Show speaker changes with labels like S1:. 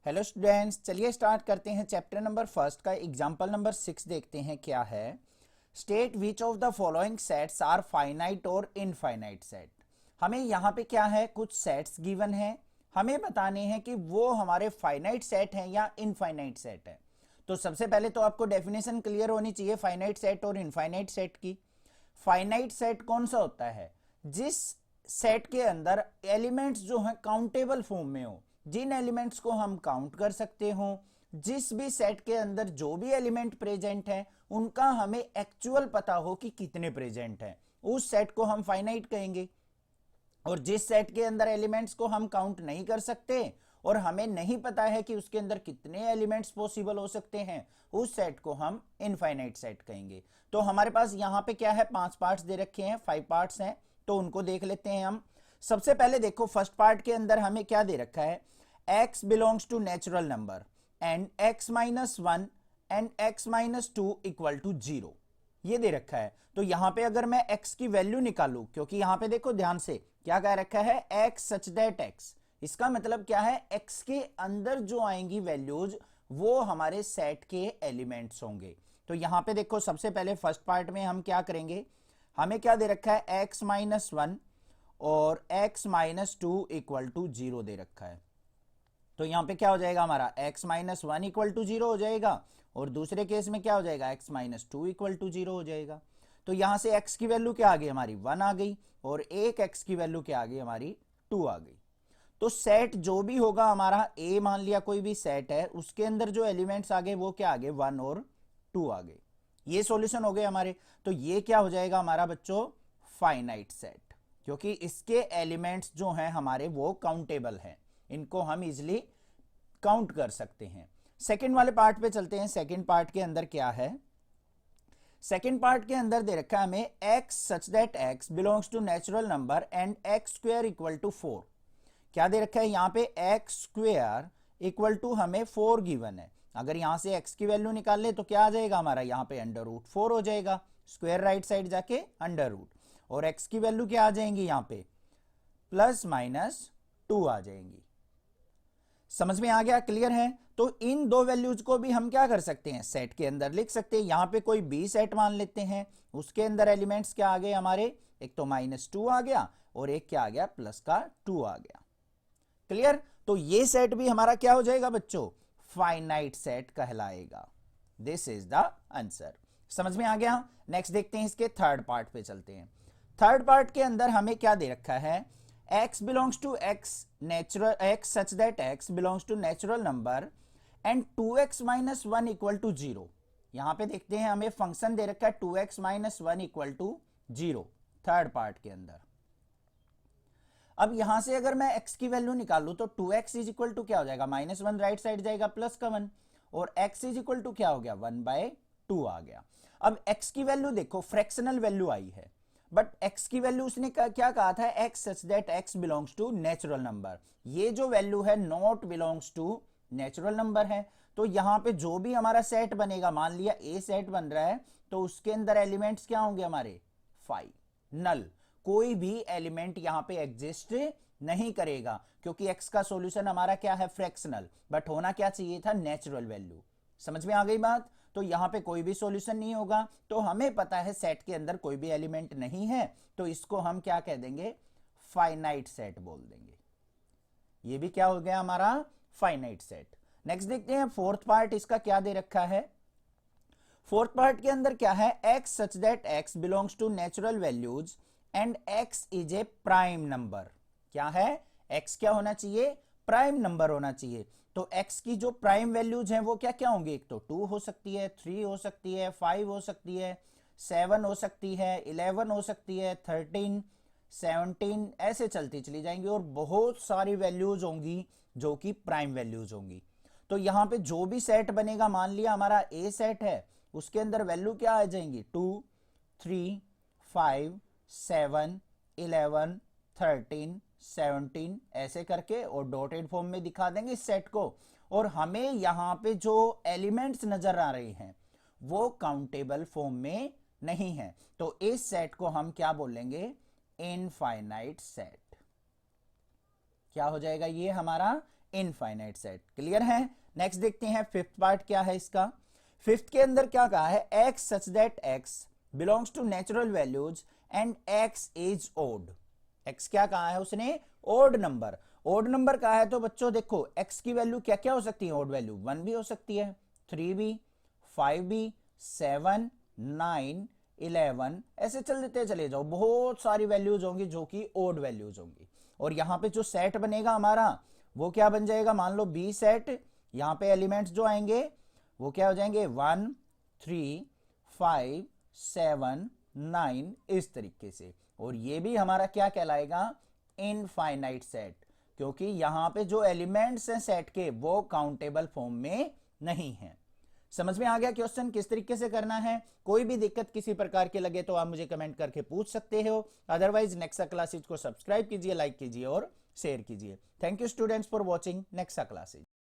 S1: Hello students, चलिए start करते हैं चैप्टर नंबर फर्स्ट का एग्जांपल नंबर 6 देखते हैं क्या है। State which of the following sets are finite और इनफाइनाइट सेट। हमें यहाँ पे क्या है, कुछ सेट्स गिवन है, हमें बताने हैं कि वो हमारे फाइनाइट सेट हैं या इनफाइनाइट सेट है। तो सबसे पहले तो आपको डेफिनेशन क्लियर होनी चाहिए फाइनाइट सेट और इनफाइनाइट सेट की। फाइनाइट सेट कौन सा होता है? जिस सेट के अंदर एलिमेंट्स जो हैं काउंटेबल फॉर्म में हो, जिन एलिमेंट्स को हम काउंट कर सकते हो, जिस भी सेट के अंदर जो भी एलिमेंट प्रेजेंट है उनका हमें एक्चुअल पता हो कि कितने प्रेजेंट हैं, उस सेट को हम फाइनाइट कहेंगे। और जिस सेट के अंदर एलिमेंट्स को हम काउंट नहीं कर सकते और हमें नहीं पता है कि उसके अंदर कितने एलिमेंट्स पॉसिबल हो सकते हैं, उस सेट को हम इनफाइनाइट सेट कहेंगे। तो हमारे पास यहाँ पे क्या है, 5 पार्ट्स दे रखे हैं, 5 पार्ट्स हैं, तो उनको देख लेते हैं हम। सबसे पहले देखो फर्स्ट पार्ट के अंदर हमें क्या दे रखा है, x belongs to natural number and x minus 1 and x minus 2 equal to 0, ये दे रखा है। तो यहां पे अगर मैं x की वैल्यू निकालूं, क्योंकि यहां पे देखो ध्यान से क्या कह रखा है, x सच दैट x, इसका मतलब क्या है, x के अंदर जो आएंगी वैल्यूज वो हमारे सेट के एलिमेंट्स होंगे। तो यहां पे देखो सबसे पहले फर्स्ट पार्ट में हम क्या करेंगे, हमें क्या दे रखा है, x माइनस 1 और x माइनस 2 इक्वल टू 0 दे रखा है। तो यहां पे क्या हो जाएगा हमारा, x माइनस 1 इक्वल टू 0 हो जाएगा, और दूसरे केस में क्या हो जाएगा, x माइनस 2 इक्वल टू 0 हो जाएगा। तो यहां से x की वैल्यू क्या आ गई हमारी, 1 आ गई, और एक x की वैल्यू क्या आ गई हमारी, 2 आ गई। तो सेट जो भी होगा हमारा, a मान लिया कोई भी सेट है, उसके अंदर जो एलिमेंट्स आ गए वो क्या आ गए, 1 और 2 आ गए। ये सॉल्यूशन हो गए हमारे। तो ये क्या हो जाएगा हमारा बच्चों, फाइनाइट सेट, क्योंकि इसके एलिमेंट्स जो हैं हमारे वो काउंटेबल हैं, इनको हम इजिली काउंट कर सकते हैं। सेकंड वाले पार्ट पे चलते हैं। सेकंड पार्ट के अंदर क्या है, सेकंड पार्ट के अंदर दे रखा है हमें x such that x belongs to natural number and x square equal to 4। क्या दे रखा है यहाँ पे, x स्क्वायर इक्वल टू हमें 4 गिवन है। अगर यहां से x की वैल्यू निकाल ले तो क्या आ जाएगा हमारा, यहाँ पे अंडर रूट 4 हो जाएगा, स्क्वायर राइट साइड जाके अंडर रूट, और x की वैल्यू क्या आ जाएंगी यहाँ पे, प्लस माइनस 2 आ जाएंगी। समझ में आ गया, क्लियर है। तो इन दो वैल्यूज को भी हम क्या कर सकते हैं, सेट के अंदर लिख सकते हैं। यहां पे कोई बी सेट मान लेते हैं, उसके अंदर एलिमेंट्स क्या आ गए हमारे, एक तो माइनस 2 आ गया और एक क्या आ गया, प्लस का 2 आ गया। क्लियर। तो ये सेट भी हमारा क्या हो जाएगा बच्चों, फाइनाइट सेट कहलाएगा। This is the answer. समझ में आ गया। नेक्स्ट देखते हैं, इसके थर्ड पार्ट पे चलते हैं। थर्ड पार्ट के अंदर हमें क्या दे रखा है, x belongs to x natural x such that x belongs to natural number and 2x minus 1 equal to 0। यहां पे देखते हैं हमें फंक्शन दे रखा है 2x minus 1 equal to 0 third part के अंदर। अब यहां से अगर मैं x की वैल्यू निकालूं तो 2x इज इक्वल टू क्या हो जाएगा, माइनस 1 राइट साइड जाएगा, प्लस का 1, और x इज इक्वल टू क्या हो गया, 1/2 आ गया। अब x की वैल्यू देखो फ्रैक्शनल वैल्यू आई है, बट x की वैल्यू उसने क्या कहा था, x such that x belongs to natural number. ये जो वैल्यू है not belongs to natural number है। तो यहां पे जो भी हमारा सेट बनेगा, मान लिया a सेट बन रहा है, तो उसके अंदर एलिमेंट्स क्या होंगे हमारे, 5, नल, कोई भी एलिमेंट यहां पे एग्जिस्ट नहीं करेगा, क्योंकि x का सॉल्यूशन हमारा क्या है, फ्रैक्शनल, बट होना क्या चाहिए था, नेचुरल वैल्यू। समझ में आ गई बात। तो यहां पे कोई भी सॉल्यूशन नहीं होगा, तो हमें पता है सेट के अंदर कोई भी एलिमेंट नहीं है, तो इसको हम क्या कह देंगे, फाइनाइट सेट बोल देंगे। ये भी क्या हो गया हमारा, फाइनाइट सेट। नेक्स्ट देखते हैं फोर्थ पार्ट, इसका क्या दे रखा है। फोर्थ पार्ट के अंदर क्या है, x such that x belongs to natural values and x is a prime number. क्या है, x क्या होना चाहिए, प्राइम नंबर होना चाहिए। तो x की जो प्राइम वैल्यूज हैं वो क्या क्या होंगी, एक तो 2 हो सकती है, 3 हो सकती है, 5 हो सकती है, 7 हो सकती है, 11 हो सकती है, 13, 17, ऐसे चलती चली जाएंगी, और बहुत सारी वैल्यूज होंगी जो कि प्राइम वैल्यूज होंगी। तो यहां पे जो भी सेट बनेगा, मान लिया हमारा a सेट है, उसके अंदर वैल्यू क्या आ जाएंगी, 2, 3, 5, 7, 11, 13, 17 ऐसे करके, और डॉटेड फॉर्म में दिखा देंगे इस सेट को। और हमें यहां पे जो एलिमेंट्स नजर आ रहे हैं वो काउंटेबल फॉर्म में नहीं है, तो इस सेट को हम क्या बोलेंगे, इनफाइनाइट सेट। क्या हो जाएगा ये हमारा, इनफाइनाइट सेट। क्लियर है? नेक्स्ट देखते हैं फिफ्थ पार्ट क्या है इसका। फिफ्थ के अंदर क्या कहा है, x such that x belongs to natural values and x is odd. x क्या कहा है उसने, ओड नंबर। ओड नंबर कहा है तो बच्चों देखो x की वैल्यू क्या क्या हो सकती है, ओड वैल्यू 1 भी हो सकती है, 3 भी, 5 भी, 7, 9, 11, ऐसे चलते चले जाओ, बहुत सारी वैल्यूज होंगी जो कि ओड वैल्यूज होंगी। और यहां पे जो सेट बनेगा हमारा वो क्या बन जाएगा, मान लो बी सेट, यहां पे एलिमेंट्स जो आएंगे वो क्या हो जाएंगे 1, 3, 5, 7, 9 इस तरीके से। और ये भी हमारा क्या कहलाएगा, इनफाइनाइट सेट, क्योंकि यहां पे जो एलिमेंट्स हैं सेट के वो काउंटेबल फॉर्म में नहीं है। समझ में आ गया क्वेश्चन किस तरीके से करना है? कोई भी दिक्कत किसी प्रकार की लगे तो आप मुझे कमेंट करके पूछ सकते हो। अदरवाइज नेक्सा क्लासेज को सब्सक्राइब कीजिए, लाइक कीजिए और शेयर कीजिए। Thank you students for watching Nexa classes.